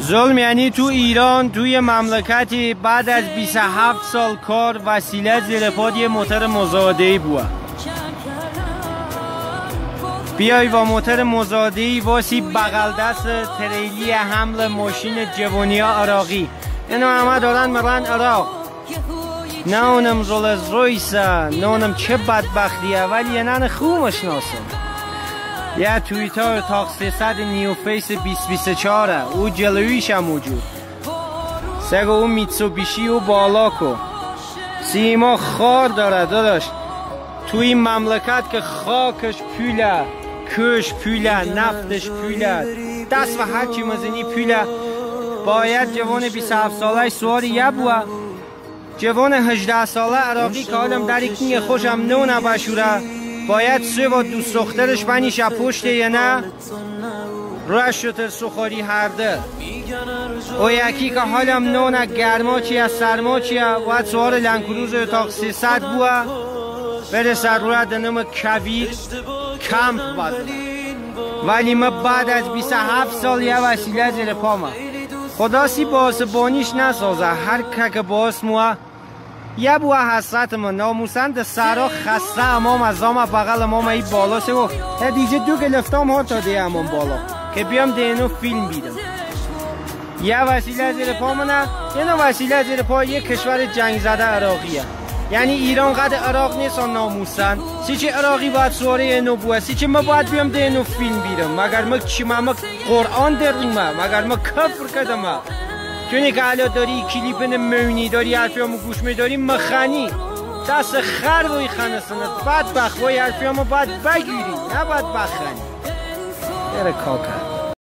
ظلم یعنی تو ایران توی مملکتی بعد از 27 سال کار وسیله زیر پاد یه موتور مزاده‌ای بود. بیای با موتور مزاده‌ای واسی بغل دست تریلی حمل ماشین جوانیا عراقی. اینو همه دارن میرن عراق. نه اونم رولز رویسه، نه اونم چه بدبختیه، ولی یه نن خوب مشناسم. یه توییتر تاق 300 نیو فیس 2024 او جلویش هم موجود. سگو اون میتسوبیشی و بالاکو سیما خار داره داداش. توی این مملکت که خاکش پوله، کش پوله، نفتش پوله، دست و هرچی مزنی پوله، باید جوان 27 ساله سوار یه بوه، جوان 18 ساله عراقی که حالم در اکنی خوشم نونه بشوره باید سه و دو سخترش بنیش پشته یا نه روش شتر سخاری هرده. او یکی که حالم نونه گرما چیه سرما چیه باید سوار لنکروز اتاق 300 بوه بره سر روی دنم کویر کمپ بده. ولی ما بعد از 27 سال یه وسیله زیر پامه. خدا سی باعث بانیش نسازه. هر که باعث موه یه بوه حسرت ما ناموسند سرا خسته امام از دام بغل امام ای بالا سه دیجه دو گلفتام ها تا دیه امام بالا که بیام دینو فیلم بیدم. یه وسیله زیر پا منه، یه وسیله زیر پا یه کشور جنگ زده عراقیه. یعنی ایران قد عراق نیست ناموسن. سی چه عراقی باید سواره اینو بوه، سی چه ما باید بیام دینو فیلم بیدم. مگر ما چی ما قرآن دریم، مگر ما کفر کدم. چونی که علا داری کلیپ نمونی داری حرفیامو گوش میداری مخنی دست خر روی خنسنت بدبخت وای حرفیامو باید بگیری نه باید بخنی. یره کاکر